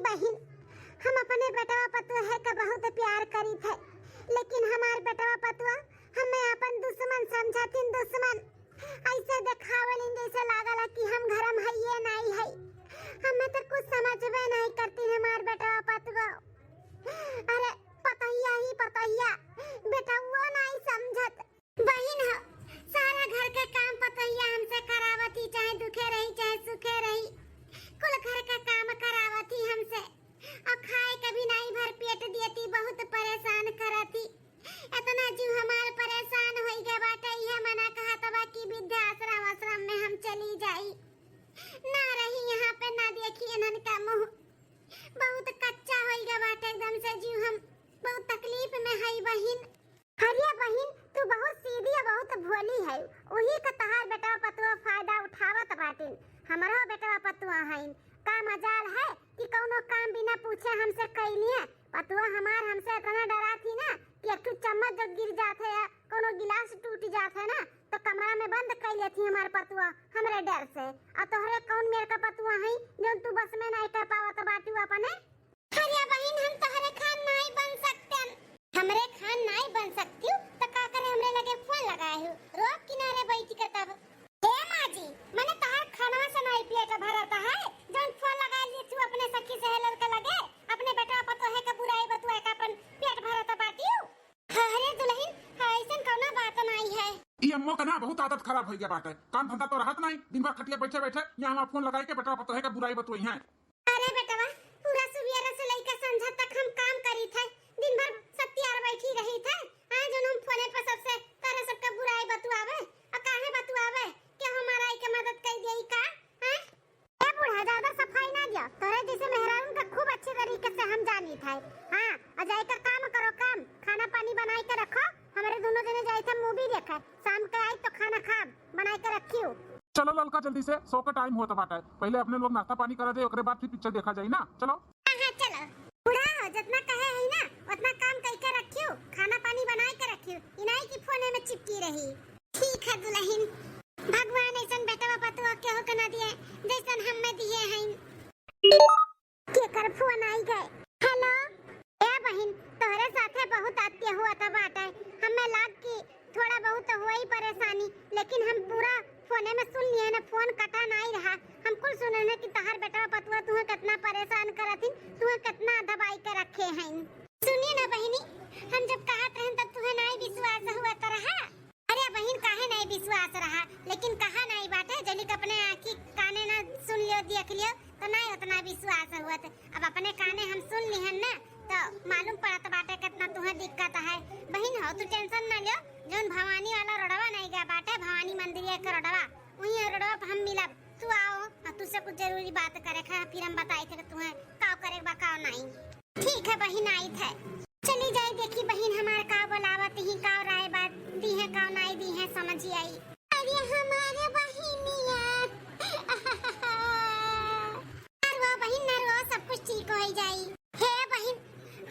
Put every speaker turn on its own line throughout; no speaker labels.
बहन, हम अपने बेटवा पतुआ है का बहुत प्यार करी थे, लेकिन हमार बेटवा पतुआ हमें अपन दुश्मन समझातिन। दुश्मन ऐसे देखावलिन जैसे लागला कि हम घरम है ये नहीं है। हमें तो कुछ समझबे नहीं करती हमार बेटवा पतुआ। अरे पतैया ही पतैया, बेटवा नहीं समझत। बहन हो, सारा घर के काम पतैया हमसे करावती, चाहे दुखे रही चाहे सुखे रही, कुल घर का काम करावती हमसे। और खाए कभी नहीं भर पेट देती, बहुत परेशान करती। इतना जीव हमार परेशान होई गए बाटे। ये मना कहा तबा कि वृद्धाश्रम आश्रम में हम चली जाई, ना रही यहाँ पे, ना देखी इन्हन का मुंह। बहुत कच्चा होई गए बाटे एकदम से जीव। हम बहुत तकलीफ में है बहन। हरिया बहन, तू बहुत सीधी और बहुत भोली है। वही का तहार बेटा पतुआ फायदा उठावत बाटिन। हमारा बेटा पतुआ है का मजाल है कि कोनो काम बिना पूछे हमसे कैलिए। पतुआ हमार हमसे इतना डरा थी ना कि एक चम्मच जब गिर जाते है, कोनो गिलास टूट जाता है ना, तो कमरा में बंद कर लेती हमार पतुआ हमरे डर से। और तोहरे कौन मेरे का पतुआ है जो तू बस में नहीं कर पावत बाटू अपने। हरिया बहन, हम तोहरे खान नहीं बन सकते। हमरे खान नहीं बन सकती तो का करे, हमरे लगे फोन लगाए हो रोक किनारे बैठ के। तब हे माँ जी, मैंने तहार खाना से नहीं पेट भरता है जौन फोन लगा लिए तू अपने सखी सहेलर के लगे। अपने बेटा पतो है का बुराई बतुआ का अपन पेट भरता बाटियो। अरे दुल्हन, ऐसन कोनो बात नहीं है।
ई अम्मो का ना बहुत आदत खराब हो गया बाटे। काम धंधा तो रहत नहीं, दिन भर खटिया बैठे बैठे यहाँ फोन लगाई के बेटा पतो है का बुराई बतुई है।
अरे बेटवा, पूरा सुबह से लेकर संझा तक हम काम करी थे, दिन भर सत्यार बैठी रही थे। आज हम फोने पे सबसे तारे सबका बुराई बतुआवे और काहे बतुआवे कि हमारा के मदद कर देई का हैं। ए बूढ़ा, ज्यादा सफाई ना दियो। तोरे जैसे मेहरान का खूब अच्छे तरीके से हम जानी थे। हां, अजाई का काम करो, काम खाना पानी बनाई के रखो। हमारे दोनों जने जाई थे मूवी देखे, शाम के आई तो खाना खा बनाई के रखियो।
चलो ललका, जल्दी से सो का टाइम होता बाटे। पहले अपने लोग नाश्ता पानी करा दे, ओकरे बाद फिर पिक्चर देखा जाई ना। चलो
हां चलो। बूढ़ा हो, जितना कहे है ना उतना काम करके रखियो, खाना पानी बनाई के रखियो, इनाई की फोने में चिपकी रही। ठीक है दुल्हन, भगवान ऐसन बेटा पतुआ के हो के ना दिए जैसन हम में दिए हैं। के कर फोन आई गए। हेलो ए बहन, तोहरे साथे बहुत आत्य हुआ था बाटे। हमें लाग की थोड़ा बहुत हुई परेशानी, लेकिन हम पूरा फोने में सुन लिए ना, फोन कटा नहीं रहा। हम कुल सुने ना कि तहार बेटा पतुआ तुम्हें कितना परेशान करथिन, तुम्हें कितना दबाई के रखे हैं। सुनिए ना बहनी, हम जब कहत रहन तब तुम्हें नहीं विश्वास हुआ त रहा। अरे बहन, काहे नहीं विश्वास रहा, लेकिन कहा नहीं बाटे जल्दी अपने आंखी काने ना सुन लियो देख लियो तो नहीं उतना विश्वास हुआ। अब अपने काने हम सुन लिहन ना तो मालूम पड़त बाटे कितना तुम्हें दिक्कत है। बहन हो, तू टेंशन ना लियो। जोन भवानी वाला रोडवा नहीं गया बाटे, भवानी मंदिर के रोडवा, वहीं रोडवा पे हम मिलब। तू आओ और तुझसे कुछ जरूरी बात करे खा, फिर हम बताई थे कि तुम्हें काव करे बा काव नहीं। ठीक है बहन, आई थे। चली जाए देखी बहन हमारे काव बोलावत ही, काव राय बात दी है काव नहीं दी है समझ आई। अरे हमारे बहनिया नरवा बहन, नरवा सब कुछ ठीक हो जाई। हे बहन,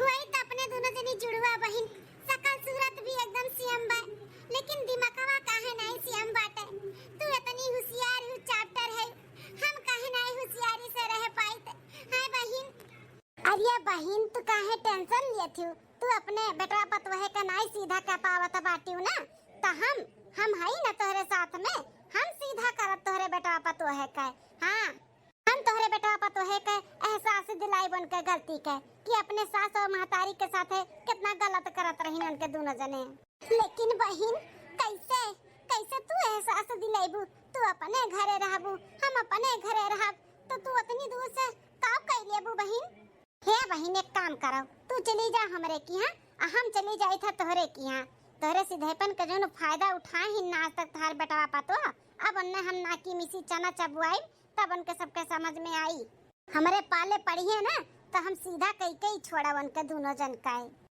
हुई तो अपने दोनों जनी जुड़वा बहन। सकल सूरत भी एकदम सीएम बा, लेकिन दिमागवा काहे नहीं सीएम बाटे। तू इतनी होशियार है, चैप्टर है, हम काहे नहीं होशियारी से रह पाइत है बहन। अरे बहन, तू काहे टेंशन लेती हो? तू अपने बेटा पतवहे का नहीं सीधा कर पावत बाटियो ना, तो हम है ना तोहरे साथ में, हम सीधा करत तोहरे बेटा पतवहे का। हां, हम तोहरे बेटा पतवहे का एहसास दिलाई बन के गलती के कि अपने सास और महतारी के साथ कितना गलत करत रही उनके दोनों जने। लेकिन बहन, कैसे कैसे तू एहसास दिलाइबू? तू अपने घरे रहबू, हम अपने घरे रहब, तो तू इतनी दूर से काव कर लेबू बहन? हे बहन, एक काम करो, तू चली जा हमरे की हां, हम चली जाई था तोहरे की हां। तोहरे सीधेपन के जो फायदा उठाए ही ना आज तक थार बेटा पतो। अब उन्ने हम ना की मिसी चना चबुआई तब उनके सबके समझ में आई। हमरे पाले पड़िए ना तो हम सीधा कई कई छोड़ा उनके दोनों जन का।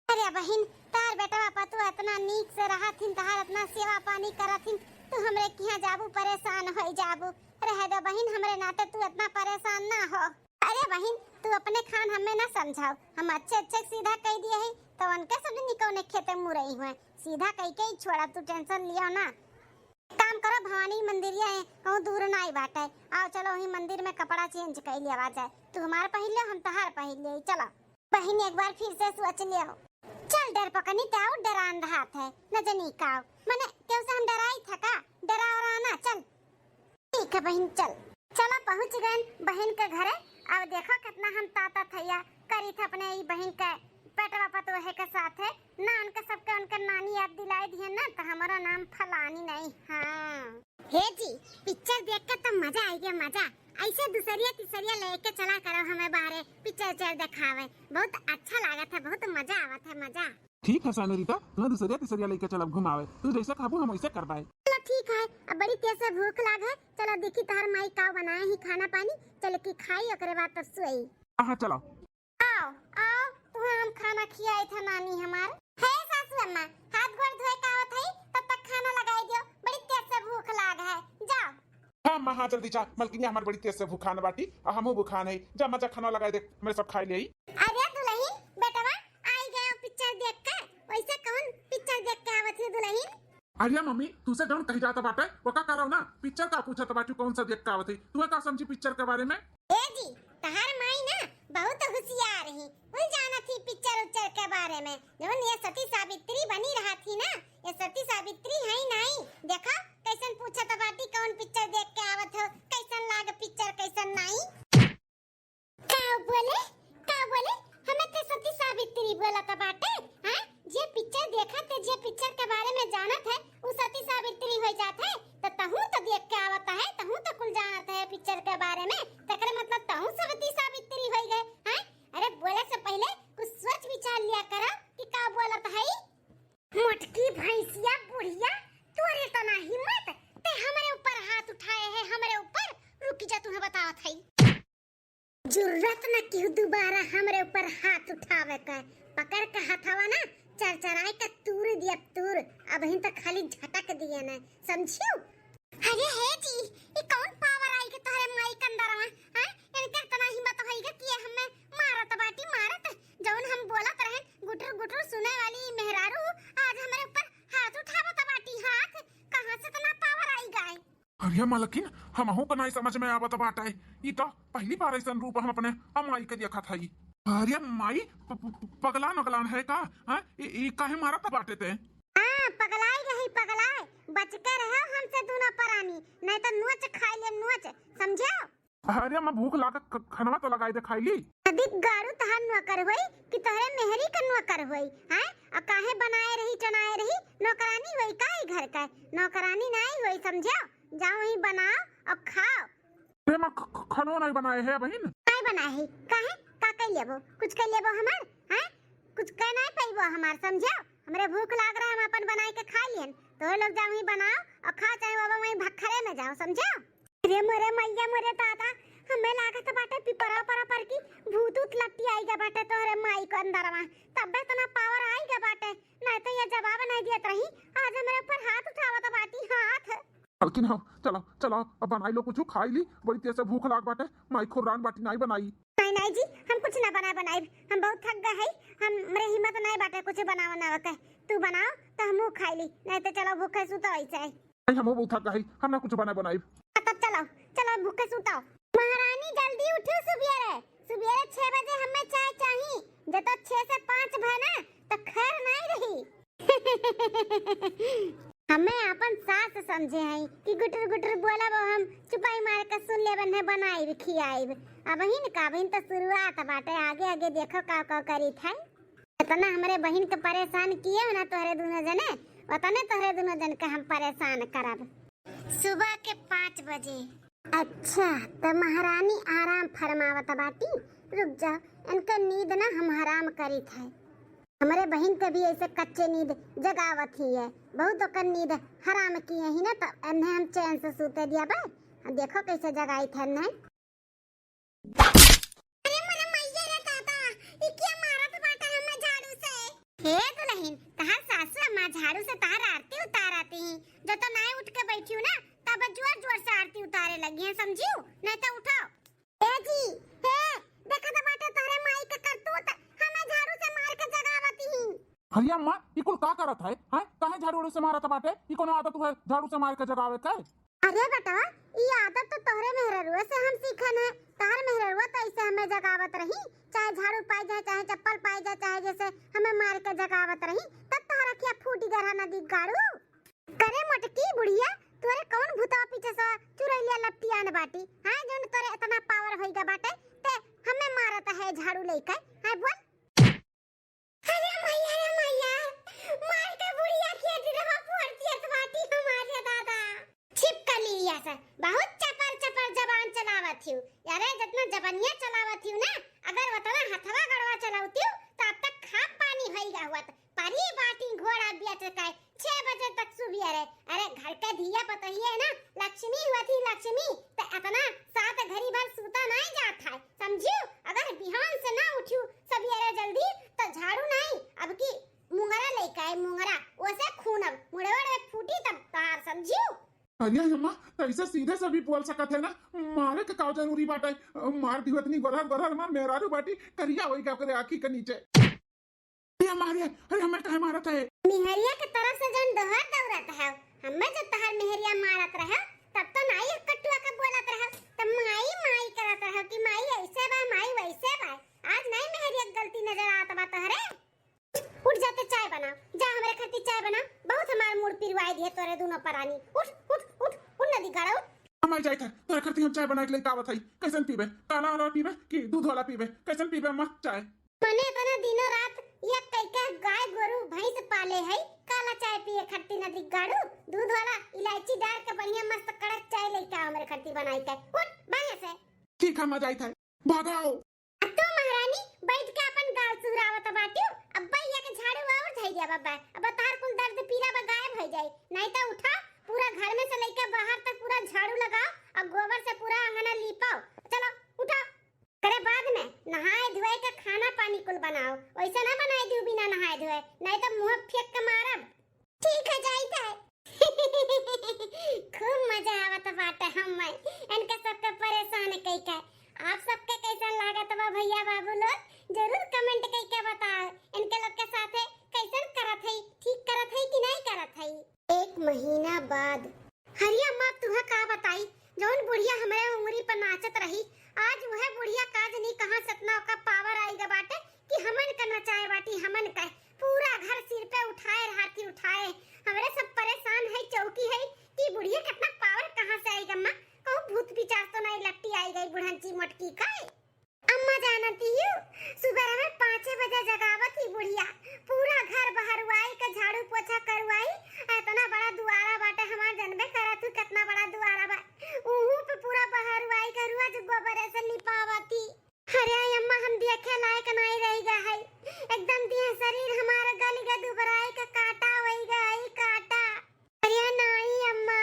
अरे बहन, तार बेटा पतो इतना नीक से रहथिन, तहार इतना सेवा पानी करथिन, तू हमरे की हां जाबू परेशान होई जाबू। रह दे बहन, हमरे नाते तू इतना परेशान ना हो। अरे बहन, तू अपने खान हमें ना समझाओ, हम अच्छे अच्छे सीधा कह दिए हैं तो उनके सब निकोने खेते मुरई हुए, सीधा कह के ही छोड़ा। तू टेंशन लियो ना। काम करो, भवानी मंदिर है, कहूँ दूर ना ही बाटे। आओ चलो वही मंदिर में कपड़ा चेंज कर लिया जाए, तू हमार पहन ले, हम तहार पहन ले। चलो बहन एक बार फिर से सोच लियो। चल डर पकनी ताऊ डरान रहात है न जनी काव मने क्यों से हम डराई था का डरा और आना। चल ठीक है बहन चल। चला पहुंच गए बहन के घरे। अब देखो कितना हम ताता थैया करी था अपने ई बहन के पेटवा पतोहे के साथ है ना। उनके सबके उनके नानी याद दिलाई दिए ना तो हमारा नाम फलानी नहीं। हाँ हे जी पिक्चर देख के तो मजा आई गया मजा। ऐसे दूसरिया तीसरिया लेके चला करो हमें बाहर पिक्चर दिखावे। बहुत अच्छा लगा था, बहुत मजा आवा था मजा।
ठीक है सानरीता, तुम्हें दूसरिया तीसरिया लेके चलब घुमावे। तू जैसे कहबो हम वैसे करवाए।
चलो ठीक है। अब बड़ी तेज से भूख लाग है। चलो देखी तोहर माई का बनाए ही खाना पानी। चल के खाई ओकरे बाद तब सोई।
हां चलो
आओ आओ तू हम खाना खियाई था नानी हमार। हे सासू अम्मा हाथ गोड़ धोए का आवत है तब तक खाना लगाई दियो। बड़ी तेज से भूख लाग है। जाओ
हाँ माँ जल्दी जा। मलकिनी हमारी बड़ी तेज से भूखान बाटी और हमहू भूखान है। जा मजा खाना लगाए दे, मैं सब खाई ले।
अरे दुल्हन बेटवा आई गए पिक्चर देख के। वैसे कौन पिक्चर देख के आवत है दुल्हन?
अरे मम्मी तुसे जौन कही जाता बाटे वो का करो ना। पिक्चर का पूछत बाटू कौन सा देख के आवत है। तू का समझी पिक्चर के बारे में?
ए जी तहार माई ना बहुत होशियार है। वो जाना थी पिक्चर उच्चर के बारे में। जब ये सती सावित्री बनी रहा थी ना, ये सती सावित्री है नहीं। देखा कैसन पूछत बाटी कौन पिक्चर देख के आवत हो, कैसन लाग पिक्चर कैसन नहीं। का बोले हमें ते सती सावित्री बोलत बाटे। हां जे पिक्चर देखा थे जे पिक्चर के बारे में जानत है वो सती सावित्री हो जात है। तो तहू तो देख के आवत है, तहू तो कुल जानत है पिक्चर के बारे में। तकरे मतलब तहू सती सावित्री हो गए। हां अरे बोले से पहले कुछ सोच विचार लिया करो कि का बोलत है। मोटकी भैंसिया बुढ़िया तोरे तना हिम्मत ते हमारे ऊपर हाथ उठाए है। हमारे ऊपर रुक जा तुम्हें बतावत है। जरूरत न क्यों दोबारा हमारे ऊपर हाथ उठावे का। पकड़ के हथवा ना चरचराए का तूर दिया तूर। अब हिन तक खाली झटक दिए ना समझियो। अरे हे जी ये कौन पावर आई के तोहरे माई के अंदर में? हां इनके तना हिम्मत होई कि हमें मारत बाटी मारत। जौन हम बोलत रहे गुटर गुटर सुने वाली मेहरारू आज हमारे ऊपर हाथ उठावत बाटी। हाथ कहां से तना पावर आई गए?
अरे मलकिन हमहू को नहीं समझ में आवत बाटे। ई तो पहली बार ऐसा रूप हम अपने अमाई के देखा था। अरे माई पगलान अगलान है का? हां ई काहे मारत बाटे ते?
हां पगलाई रही पगलाई। बच के रहो हमसे दोनों परानी नहीं तो नोच खाई ले नोच समझो।
अरे मैं भूख लागत खाना तो लगाई दे खाई ली।
अभी गारू तहार नौकर होई कि तोहरे मेहरी का नौकर होई? हैं अब काहे बनाए रही चनाए रही? नौकरानी होई काई घर का? नौकरानी नहीं होई समझो। जाओ ही बनाओ और खाओ।
ते मैं खानो नहीं बनाए है बहन।
नहीं बनाए है काहे का कह लेबो? कुछ कह लेबो हमार? हैं कुछ कह नहीं पाइबो हमार समझो। हमरे भूख लाग रहा है हम अपन बनाए के खा लियन। तो लोग जाओ ही बनाओ और खा चाहे बाबा वहीं भखरे में जाओ समझो। अरे मोरे मैया मोरे दादा हमें लागत बाटे पिपरा पर की भूत उत लट्टी आईगा बाटे तोहरे माई को अंदर में। तबे तना पावर आईगा बाटे। नहीं तो ये जवाब नहीं दियत रही। आज हमारे ऊपर हाथ उठावत बाटी हाथ।
मलकिन हो चलो चलो अब बनाई लो कुछ खाई ली। बड़ी तेज से भूख लाग बाटे। माई खुरान बाटी नहीं बनाई।
नहीं जी हम कुछ ना बनाए हम बहुत थक गए हैं। हमरे हिम्मत नहीं बाटे कुछ बनावा ना के। तू बनाओ तो हमहू खाई ली नहीं तो चलो भूखे सुतो ऐसे।
नहीं हमहू बहुत थक गए हम ना कुछ बनाए।
तब चलो चलो भूखे सुताओ। महारानी जल्दी उठो सुबेरे सुबेरे 6 बजे हमें चाय चाहिए। जब तो 6 से 5 भय ना तो खैर नहीं रही। हमें अपन सास समझे हैं कि गुटर गुटर बोला वो हम चुपाई मार के सुन ले बन्ने बनाई खियाई। अब बहिन का बहिन तो शुरुआत बाटे आगे आगे देखो का करी था। इतना हमारे बहिन के परेशान किए ना तोहरे दोनों जने उतने तोहरे दोनों जन के हम परेशान करब। सुबह के 5 बजे। अच्छा तो महारानी आराम फरमावत बाटी। रुक जा इनका नींद ना हम हराम करी था। हमारे बहन के भी ऐसे कच्चे नींद जगावत ही है। बहुत ओकर नींद हराम किए ही ना तो इन्हें हम चैन से सूते दिया बे। देखो कैसे जगाई थे इन्हें। अरे मेरा मैया रे दादा ये क्या मारत बाटा हमें झाड़ू से। हे दुल्हन तहार सासू अम्मा झाड़ू से तार आरती उतारती हैं। जो तो नहीं उठ के बैठी हूं ना तब जोर जोर से आरती उतारे लगी है समझियो। नहीं तो उठाओ। ए जी हे देखा तो बाटा तोरे माई के करतूत हमें झाड़ू से मार के जगावती ही।
अरे अम्मा ये कुल का करत है? हैं काहे झाड़ू से मारत बाटे? ई कोनो आदत है झाड़ू से मार के जगावे के?
अरे बेटा, ये आदत तो तोहरे मेहररुआ से हम सीखन है। तार मेहररुआ तो ऐसे हमें जगावत रही, चाहे झाड़ू पाई जाए, चाहे चप्पल पाई जाए, चाहे जैसे हमें मार के जगावत रही, तब तोहरा क्या फूटी गरहा नदी गाड़ू। करे मोटकी बुढ़िया, तोरे कौन भूतवा पीछे से चुरैलिया लपटिया न बाटी, हां जोन तोरे इतना पावर होइगा बाटे ते हमें मारत है झाड़ू लेके, हां बोल। अरे मैया, मार के बुढ़िया खेत रहा फोड़ती बाटी हमारे दादा। छिपका लिया से बहुत चपर जबान चलावत हूं यारे, जितना जबानिया चलावत हूं ना, अगर वतना हथवा गड़वा चलावती हूं तो अब तक खाप पानी होइगा हुआ। परी बाटी घोड़ा बिया चकाए 6 बजे तक सुबह रे। अरे घर का धिया पतही है ना, लक्ष्मी हुआ थी लक्ष्मी, तो इतना सात घड़ी भर सूता नहीं जाता है, समझियो। अगर बिहान से ना उठू सवेरे जल्दी तो झाड़ू नहीं, अब की मुंगरा लेके आए, मुंगरा ओसे खून अब मुड़े फूटी तब तार, समझियो।
अरे अम्मा ऐसे सीधे से भी बोल सकत है ना, मारे के का जरूरी बाटे, मार दी इतनी गरहर मार मेहरारू बाटी करिया होई का करे आंखी के नीचे। ये मारे, अरे हमें काहे मारत है?
मेहरिया के तरफ से जन दोहर दौड़त है, हमें जब तहर मेहरिया मारत रहे तब तो नाई कटुआ के बोलत रहे, तब माई करत रहे कि माई ऐसे बा, माई वैसे बा। आज नहीं मेहरिया गलती नजर आत बा तोहरे। उठ जाते चाय बना, जा हमरे खातिर चाय बना, बहुत हमार मूड पिरवाई दिए तोरे दोनों परानी। उठ नदी गाड़ा उठ।
हम जाई था तोरे खातिर हम चाय बना के लेके आवत हई, कैसन पीबे? काला वाला पीबे कि दूध वाला पीबे? कैसन पीबे अम्मा चाय?
मने तना दिनो रात ये कैका गाय गोरु भैंस पाले है, काला चाय पिए खट्टी नदी गाड़ू, दूध वाला इलायची डाल के बढ़िया मस्त कड़क चाय लेके आ हमरे खातिर बनाई के। उठ बाहर से।
ठीक है, मजा आई था, भागाओ।
तो महारानी बैठ के अपन गाल सुरावत बाटियो, अब भैया के झाड़ू और धई दिया बाबा, अब तार कुल दर्द पीला बा गायब हो जाए। नहीं तो उठा, पूरा घर में से लेके बाहर तक पूरा झाड़ू लगाओ और गोबर से पूरा आंगन लीपाओ। चलो उठा, करे बाद में नहाए धोए के खाना पानी कुल बनाओ, वैसे ना बनाए दियो बिना नहाए धोए, नहीं तो मुंह फेंक के मारब। ठीक है जाइता है। खूब मजा आवत बाटे हमें इनके सबके परेशान कई के। आप सबके कैसा लागत बा भैया बाबू लोग, जरूर कमेंट करके बताओ इनके लोग के साथ कैसन करत है, ठीक करत है कि नहीं करत है। 1 महीना बाद हरिया माँ तुहा का बताई, जौन बुढ़िया हमारे उंगली पर नाचत रही, आज वह बुढ़िया काज नहीं कहां सतना का पावर आएगा बाटे कि हमन का नचाए बाटी, हमन का पूरा घर सिर पे उठाए हाथी उठाए। हमरे सब परेशान है, चौकी है कि बुढ़िया कितना पावर कहां से आएगा। अम्मा कहूं भूत पिचास तो नहीं लट्टी आई गई बुढ़ंची मोटकी का। अम्मा जानती हूँ सुबह में 5 बजे जगावत ही बुढ़िया, पूरा घर बहरवाई के झाड़ू पोछा करवाई। इतना बड़ा दुआरा बाटे हमार, जनबे करत हूँ कितना बड़ा दुआरा बा, उहू पे पूरा बहरवाई के रोज गोबर से लिपावती। अरे अम्मा हम देखे लायक नहीं रह गए है, एकदम दिया शरीर हमारा गल गया, दुबराई का काटा होई गई काटा। अरे नहीं अम्मा,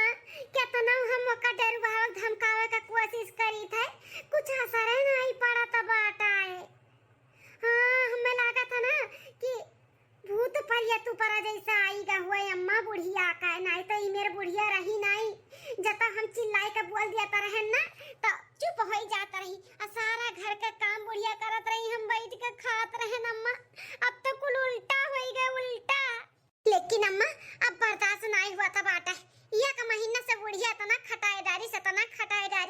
कितना हम ओका डरवाव धमकावे का कोशिश करी थे, कुछ असर नहीं पड़ा तो बाटा है। हाँ हमें लगा था ना कि भूत पर तू पर जैसा आईगा हुआ अम्मा बुढ़िया का, नहीं तो ई मेरे बुढ़िया रही नहीं। जब हम चिल्लाई के बोल दिया था रहन ना तो चुप हो जाता रही, सारा घर का काम बुढ़िया करत रही, हम बैठ के खात रहन अम्मा। अब तो कुल उल्टा हो गया उल्टा। लेकिन अम्मा अब बर्दाश्त नहीं हुआ था बाटा, एक महीना से बुढ़िया तना खटाईदारी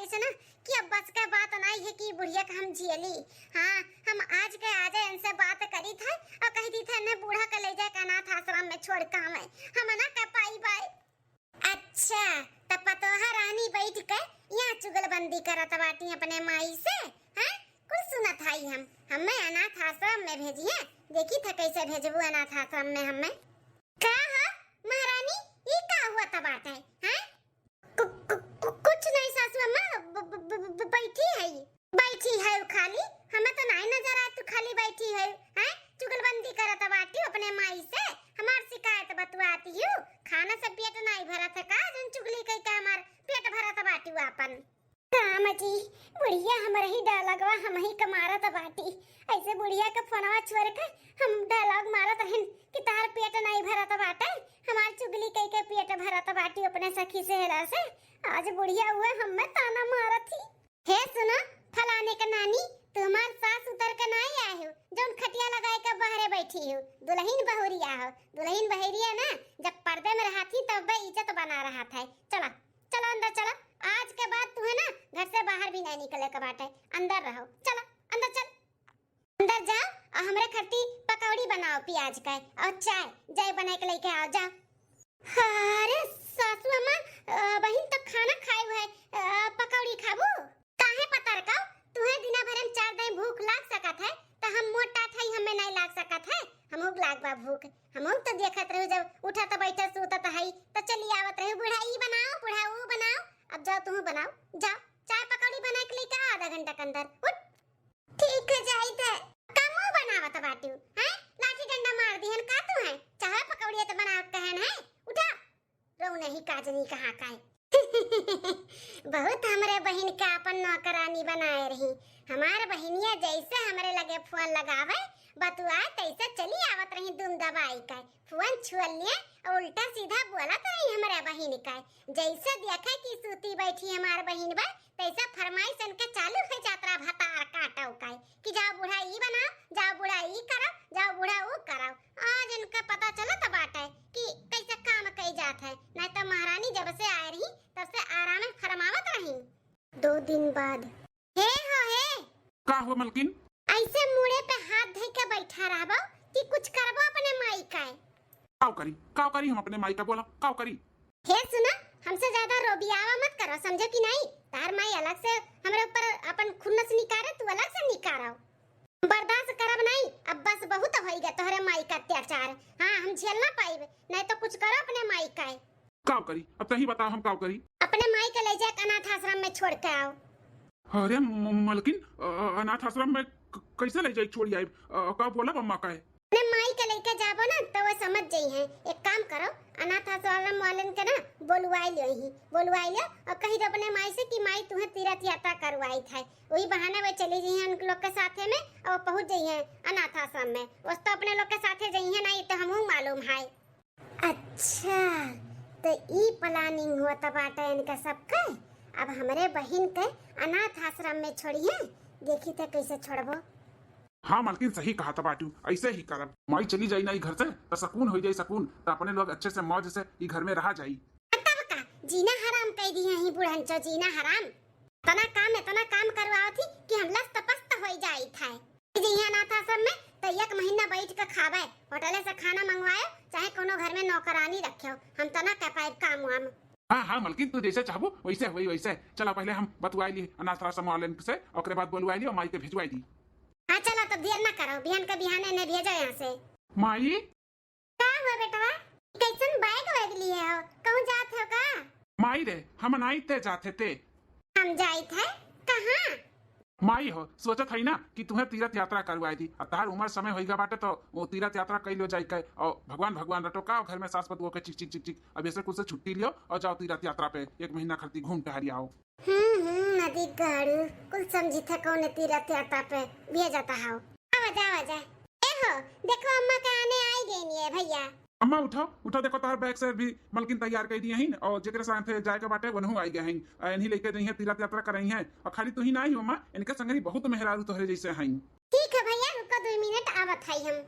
से ना कि अब बस के बात नहीं है कि बुढ़िया का हम झेली। हाँ हम आज के आजे इनसे बात करी था और कही दी था ने बूढ़ा के ले जाए अनाथ आश्रम में छोड़ के हम ना कह पाई बाई। अच्छा तब पतोहा रानी बैठ के यहाँ चुगलबंदी करत बाटी अपने माई से, हैं कुछ सुनत हाई हम हमें अनाथ आश्रम में भेजिए, देखी था कैसे भेजबू अनाथ आश्रम में हमें। का है महारानी ये का हुआ था बात है, हैं कुछ नहीं सासू अम्मा बैठी है खाली, हमें तो नहीं नजर आया तू खाली बैठी है, हैं चुगलबंदी करत बाटी अपने माई से, हमार शिकायत बतवाती हूँ। खाना से पेट नहीं भरत है का, जन चुगली कई का हमार पेट भरत बाटी अपन। काम जी बुढ़िया हमरे ही डायलॉगवा हम ही का मारत बाटी, ऐसे बुढ़िया का फोनवा छोड़ के हम डायलॉग मारत रहन कि तार पेट नहीं भरत बाटे, हमार चुगली कई के पेट भरत बाटी अपने सखी सहेला से। आज बुढ़िया हुए हमें ताना मारत थी। हे सुनो फलाने का नानी, तुम्हार सास उतर के नहीं आए हो, जौन खटिया लगाए के बाहरे बैठी हो, दुल्हन बहुरिया हो। दुल्हन बहरिया ना जब पर्दे में रहा थी तब इज्जत बना रहा था। चला चलो अंदर चलो, आज के बाद तुम्हें ना घर से बाहर भी नहीं निकले का बाटे, अंदर रहो, चलो अंदर चल, अंदर जाओ और हमरे खट्टी पकौड़ी बनाओ प्याज का और चाय बना के लेके आओ, जाओ। अरे सासू अम्मा, बहिन तो खाना खाए हुए पकौड़ी खाबू, काहे पता रखो तुम्हें दिना भर में 4 दिन भूख लाग सकत है, तो हम मोटा थई हमें नहीं लाग सकत है, हमहु लाग बा भूख, हमहु तो देखत रहू जब उठा तो बैठा सूता तो हई, तो चली आवत रहू, बुढ़ा ई बनाओ बुढ़ा वो बनाओ, अब जाओ तुम बनाओ, जाओ चाय पकौड़ी बना के लेके आओ आधा घंटा के अंदर, उठ। ठीक है जाई थे, कामो बनावत बाटू हैं, लाठी डंडा मार दिहन का तू है, चाहे पकौड़ी तो बना कहन है, उठा रो नहीं काजनी कहाँ का है। बहुत हमरे बहन का अपन नौकरानी बनाए रही, हमार बहनिया जैसे हमरे लगे फोन लगावे बतुआ तैसे चली आवत रही दुम दबाई का, फोन छुअल लिया और उल्टा सीधा बोलत रही हमारे बहन का, जैसे देखे कि सूती बैठी हमार बहन बा तैसे फरमाइश इनके चालू है यात्रा भतार काटो का कि जाओ बूढ़ा ई बनाओ, जाओ बूढ़ा ई करो, जाओ बूढ़ा वो करो। आज इनका पता चला तो बात है कि कैसे काम कई जात है, नहीं तो महारानी जब से आए रही तब से आराम में फरमावत रही। 2 दिन बाद हे हो हे
का हुआ मलकिन?
ऐसे मुड़े पे हाथ धइ के बैठा रहबो कि कुछ करबो अपने माई का?
काव करी हम अपने माई का बोला काव करी?
हे सुना, हमसे ज्यादा रोबियावा मत करो, समझो कि नहीं? तार माई अलग से हमरे ऊपर अपन खुन्नस निकारे, तू अलग से निकारो, बर्दाश्त करब नहीं, अब बस बहुत होई गया तोहरे माई का अत्याचार, हां हम झेल ना पाइब, नहीं तो कुछ करो अपने माई का।
काव करी? अब तही बताओ हम काव करी?
अपने माई के ले जा अनाथ आश्रम में छोड़ के आओ।
अरे मलकिन, अनाथ आश्रम में कैसे ले जाई छोड़ी आई? का बोला अम्मा का है?
अपने माई के लेके जाबो ना तो वो समझ जाई है। एक काम करो, अनाथ आश्रम वालन के ना बोलवाई लो और कही दो अपने माई से कि माई तुम्हें तीर्थ यात्रा करवाई था, वही बहाने वे चली जाई है उन लोग के साथे में और पहुंच जाई है अनाथ आश्रम में, उस तो अपने लोग के साथे जाई है नहीं तो हमहू मालूम है। अच्छा तो ई प्लानिंग हुआ तब बाटा इनका सबका, अब हमारे बहन के अनाथ आश्रम में छोड़िए, देखी थे कैसे छोड़बो।
हाँ मलकिन सही कहा था बाटू, ऐसे ही करब, माई चली जाई ना घर से तो सकून हो जाई, सकून तो अपने लोग अच्छे से मौज से ई घर में रहा जाई।
तब का जीना हराम कह दी है बुढ़नचो, जीना हराम, तना काम करवाओ थी कि हम लस्त पस्त हो जाई था जी अनाथ आश्रम में, तो 1 महीना बैठ के खावे, होटल से खाना मंगवाए, चाहे कोनो घर में नौकरानी रखियो, हम तना कह पाए काम वाम।
हाँ मलकिन तू जैसे चाहबो वैसे हुई वैसे, चला पहले हम बतवाई ली अनाथ आश्रम वाले से, ओकरे बाद बोलवाई ली और माई के भेजवाई दी।
हाँ चलो तो देर ना करो, बिहान के बिहाने ने भेजो यहाँ से।
माई
का हुआ बेटवा, कैसन बैग लिए हो, कहूँ जात हो का?
माई रे हम नहीं ते जाते थे,
हम जाई थे कहाँ?
माई हो सोचत है ना कि तुम्हें तीर्थ यात्रा करवाई दी, अब तार उम्र समय होइगा बाटे तो वो तीर्थ यात्रा कैलो जाई के और भगवान रटो का घर में सास बतुओ के चिक चिक अब ऐसे कुछ से छुट्टी लियो और जाओ तीर्थ यात्रा पे 1 महीना खर्ची घूम टहरी आओ।
नदी गाड़ू कुल समझी थे कौन तीर्थ यात्रा पे भेजता हो, आवाजा ए हो देखो अम्मा का आने आई गई है भैया।
अम्मा उठो देखो तार बैग से भी मलकिन तैयार कर दी हैं और जेकरे साथ जाए के बाटे वनहु आई गए हैं, इन्हीं लेके रही हैं तीर्थ यात्रा कर रही हैं, और खाली तू ही ना आई हो अम्मा, इनके संगरी बहुत मेहरारू तोहरे जैसे हैं।
ठीक है भैया रुको 2 मिनट आवत है हम,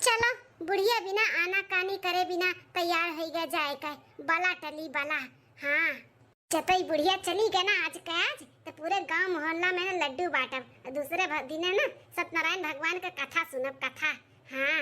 चलो बुढ़िया बिना आना कानी करे बिना तैयार हो गया जाए का, बला टली बला। हाँ जतई बुढ़िया चली गए ना आज तो पूरे गांव मोहल्ला में ना लड्डू बांटब, दूसरे दिन ना सत्यनारायण भगवान का कथा सुनब कथा। हाँ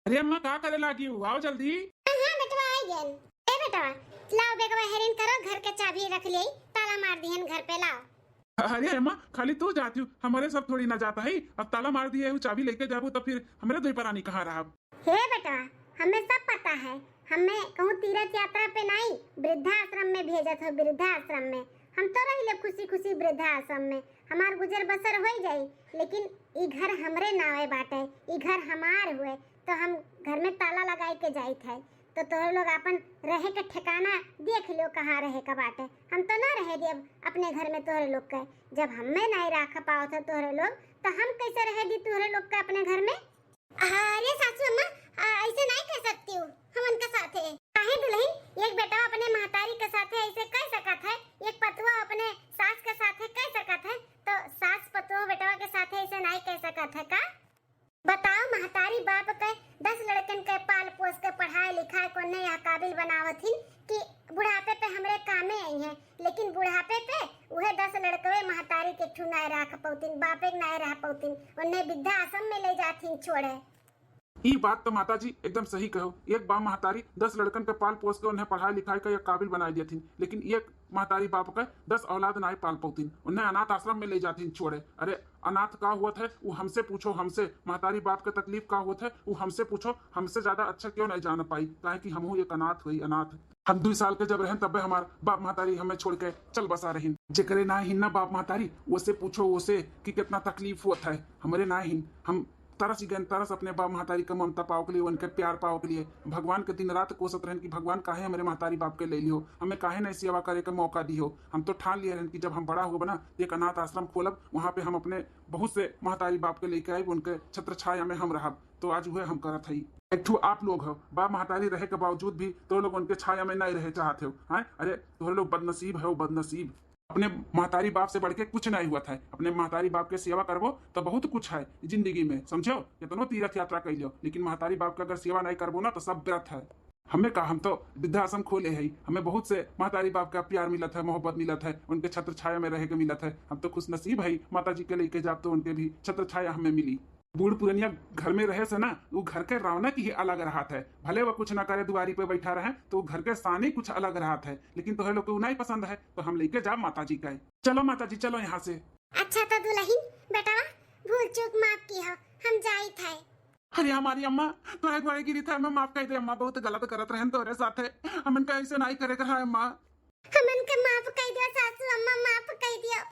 अरे अम्मा का करे लागी, आओ जल्दी।
हाँ बेटवा आई गए, ए बेटवा लाओ बेगवा हेरिन करो, घर के चाबी रख ले, ताला मार दिहन घर पे लाओ।
अरे अम्मा खाली तू जाती हूँ, हमारे सब थोड़ी ना जाता है, अब ताला मार दिए हूँ चाबी लेके जाबू तो फिर हमारे दो परानी कहाँ रहा।
हे बेटा हमें सब पता है, हमें कहूँ तीर्थ यात्रा पे नहीं वृद्धाश्रम में भेजत हो, वृद्धाश्रम में हम तो रही ले खुशी खुशी वृद्धाश्रम में, हमार गुजर बसर हो जाई, लेकिन ई घर हमरे नावे बाटे, ई घर हमार हुए तो हम घर में ताला लगाई के जाई थे, तो तोहर लोग अपन रहे के ठिकाना देख लो कहाँ रहे का बाटे, हम तो ना रहे देब अपने घर में तोहरे लोग के, जब हमें नहीं रख पाओ थे तोहरे लोग तो हम कैसे रहे दी तोहरे लोग के अपने घर में। अरे सासू अम्मा ऐसे नहीं कह सकती हूँ, हम उनके साथ है काहे दुल्हन, एक बेटा अपने महतारी के साथ ऐसे कह सकत है, एक पतुआ अपने सास के साथ कह सकत है, तो सास पतुआ बेटा के साथ ऐसे नहीं कह सकत है का? बताओ महतारी बाप के 10 लड़कन के पाल पोस के पढ़ाई लिखाई को नया काबिल बनावथिन कि बुढ़ापे पे हमरे कामे आई हैं, लेकिन बुढ़ापे पे उहे 10 लड़कवे महतारी के ठू नाय रख पौतिन, बापे के नाय रह पौतिन, उन्हें वृद्धा आश्रम में ले जाथिन छोड़े।
ई बात तो माता जी एकदम सही कहो। एक बा महतारी 10 लड़कन के पाल पोस के उन्हें पढ़ाई लिखाई के काबिल बनाई देथिन, लेकिन एक महतारी बाप के 10 औलाद नाई पाल पौतिन, उन्हें अनाथ आश्रम में ले जाथिन छोड़े। अरे अनाथ का हुआ था वो हमसे पूछो, हमसे महतारी बाप के तकलीफ का हुआ था वो हमसे पूछो, हमसे ज्यादा अच्छा क्यों नहीं जान पाई, काहे कि हम एक अनाथ हुई। अनाथ हम 2 साल के जब रहन तब हमार बाप महतारी हमें छोड़ के चल बसा रही। जेकरे ना हिन्ना बाप महतारी वो पूछो वो कि कितना तकलीफ हुआ था। हमारे ना हिन हम तरस गए, तरस अपने बाप महतारी का ममता पाओ के लिए, उनके प्यार पाओ के लिए भगवान के दिन रात कोसत रहन कि भगवान काहे हमारे महतारी बाप के ले लियो, हमें काहे नहीं सेवा करे का मौका दियो। हम तो ठान लिए रहन कि जब हम बड़ा हो बना एक अनाथ आश्रम खोलब, वहाँ पे हम अपने बहुत से महतारी बाप के लेके आए, उनके छत्र छाया में हम रहब। तो आज हुए हम करत हई। एक ठू आप लोग हो बाप महतारी रहे के बावजूद भी तो लोग उनके छाया में नहीं रहे चाहते हो। अरे तुम्हारे लोग बदनसीब है, बदनसीब। अपने महतारी बाप से बढ़ के कुछ नहीं हुआ था। अपने महतारी बाप के सेवा करबो तो बहुत कुछ है जिंदगी में, समझो। कितनो तीर्थ यात्रा कर लो, लेकिन महतारी बाप का अगर सेवा नहीं करबो ना तो सब व्यर्थ है। हमें कहा हम तो वृद्धाश्रम खोले है, हमें बहुत से महतारी बाप का प्यार मिला था, मोहब्बत मिला था, उनके छत्र छाया में रह के मिला था। हम तो खुश नसीब है, माता जी के लेके जाब तो उनके भी छत्र छाया हमें मिली। बूढ़ पुरनिया घर में रहे से ना वो घर के रौनक ही अलग रहा है। भले वो कुछ ना करे दुआरी पे बैठा रहे तो घर के सानी कुछ अलग रहा है, लेकिन तुम्हें लोग को नहीं पसंद है तो हम लेके जा माता जी का। चलो माता जी चलो यहाँ से।
अच्छा तो दुल्हन बेटा भूल चूक माफ की हो, हम जाई थे।
अरे हमारी अम्मा तुम्हारे घोड़े गिरी था, हमें माफ कर दे अम्मा, बहुत गलत करत रहे तोरे साथ है, हमन का ऐसे नहीं करे कर अम्मा।
हमन के माफ कर दियो सासू अम्मा, माफ कर दियो,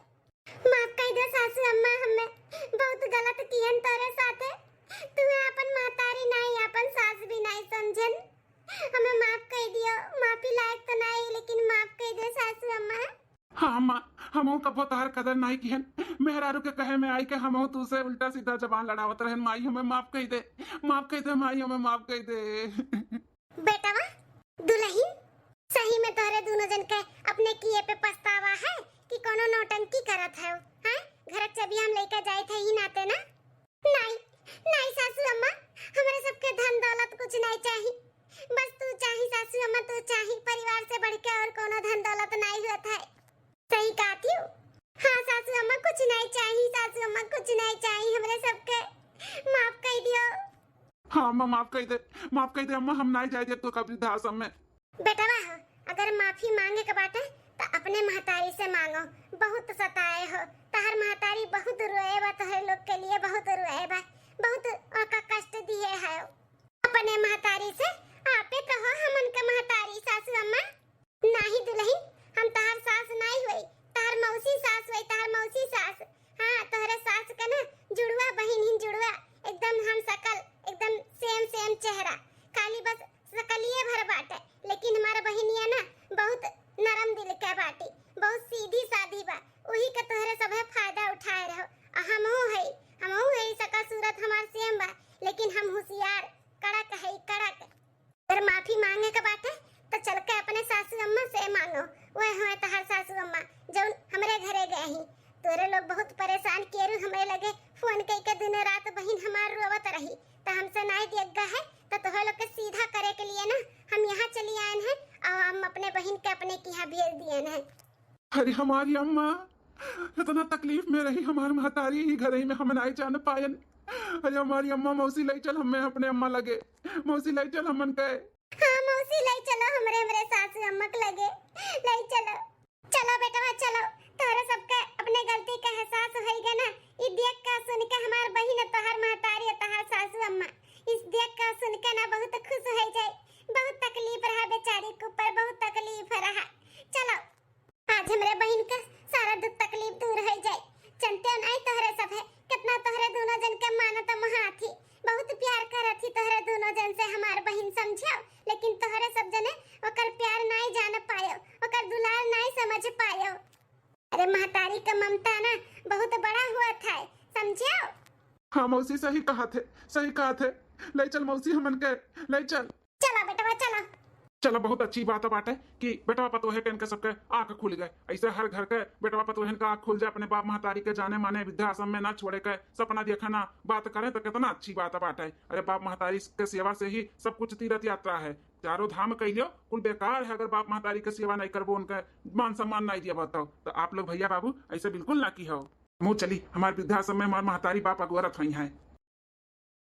माफ कर दो सासू अम्मा, हमें बहुत गलत कियन तोरे साथे। तुम्हें अपन महतारी नहीं अपन सास भी नहीं समझन, हमें माफ कर दियो। माफी लायक तो नहीं लेकिन माफ कर दो सासू अम्मा।
हाँ अम्मा हमो कबो तोहर कदर नहीं किहन, मेहरारू के कहे में आई के हमो तू से उल्टा सीधा जबान लड़ावत रहन। माई हमें माफ कर दे, माफ कर दे माई, हमें माफ कर दे।
बेटावा दुल्हन सही में तोहरे दोनों जन के अपने किए पे पछतावा है कि कोनो नौटंकी करत है? हैं घर चबी हम लेके जाए थे ही नाते ना। नहीं नहीं सासू अम्मा, हमारे सबके धन दौलत कुछ नहीं चाहिए, बस तू चाहिए सासू अम्मा, तू चाहिए। परिवार से बढ़ के और कोनो धन दौलत नहीं होता है। सही कहती हूँ। हाँ सासू अम्मा कुछ नहीं चाहिए, सासू अम्मा कुछ नहीं चाहिए, हमारे सबके माफ कर दियो।
हाँ अम्मा माफ कर दे, माफ कर दे अम्मा, हम नहीं जाए तो कभी वृद्धाश्रम में।
बेटा वाह अगर माफी मांगे के बाटे तो अपने महतारी से मांगो, बहुत सताए हो तहर महतारी, बहुत रोए बा तोहरे लोग के लिए, बहुत रोए बा, बहुत का कष्ट दिए है। अपने महतारी से आपे कहो हमन के महतारी सासू अम्मा। नहीं दुल्हन हम तहर सास नहीं हुई, तहर मौसी सास हुई, तहर मौसी सास। हाँ तोहरे सास का ना जुड़वा बहन ही जुड़वा, एकदम हम सकल, एकदम सेम सेम चेहरा, खाली बस सकलिए भर बाटे, लेकिन हमारा बहनिया ना बहुत नरम दिल के बाटी, बहुत सीधी सादी बा, वही के तोहरे सब फायदा उठाए रहो। हमहू है सकल सूरत हमार सेम बा, लेकिन हम होशियार कड़क है, कड़क। अगर माफी मांगे के बाटे तो चल के अपने सासू अम्मा से मांगो, वह है तहर सासू अम्मा जो हमरे घरे गए ही। तोरे लोग बहुत परेशान केरू, हमरे लगे फोन कई के दिन रात बहन हमार रोवत रही, तो हमसे नहीं दियगा है तो तोहर लोग के सीधा करे के लिए ना हम यहाँ चली आए हैं और हम अपने बहन के अपने के यहाँ भेज दिए हैं।
अरे हमारी अम्मा इतना तकलीफ में रही, हमारी महतारी ही घर ही में हम नहीं जान पायन। अरे हमारी अम्मा मौसी ले चल, हमें अपने अम्मा लगे, मौसी ले चल हमन कहे।
हाँ मौसी ले चलो, हमरे सासू अम्मा के लगे ले चलो। चलो बेटा चलो, तोहरे सबके अपने गलती का एहसास होइगे ना। ई देख के सुन के हमार बहिन तोहर महतारी तोहर सासू अम्मा, इस देख के सुन के ना बहुत खुश हो जाए। बहुत तकलीफ रहा बेचारी के ऊपर, बहुत तकलीफ रहा। चलो आज हमरे बहन का सारा दुख तकलीफ दूर हो जाए। चलते नहीं तोहरे सब है, कितना तोहरे दोनों जन के मानत महाथी, बहुत प्यार करत थी तोहरे दोनों जन से हमार बहन, समझो। लेकिन तोहरे सब जने ओकर प्यार नहीं जान पायो, ओकर दुलार नहीं समझ पायो। अरे महतारी का ममता ना बहुत बड़ा हुआ था, समझो।
हाँ मौसी सही कहा थे, सही कहा थे। ले चल मौसी हमन के, ले चल।
चलो बेटा चलो।
चलो बहुत अच्छी बात बाटे कि बेटवा पतोहे के इनके सबके आंख खुल गए। ऐसे हर घर के बेटवा पतोहन का आंख खुल जाए, अपने बाप महतारी के जाने माने वृद्धाश्रम में ना छोड़े के सपना देखना बात करें तो कितना अच्छी बात बाटे। अरे बाप महतारी के सेवा से ही सब कुछ तीर्थ यात्रा है, चारों धाम कहियो कुल बेकार है अगर बाप महतारी के सेवा नहीं करबो, उनका मान सम्मान नहीं दिया बताओ। तो आप लोग भैया बाबू ऐसे बिल्कुल ना की हो। मुँह चली हमारे वृद्धाश्रम में हमारे महतारी बाप अगोरत हुई है।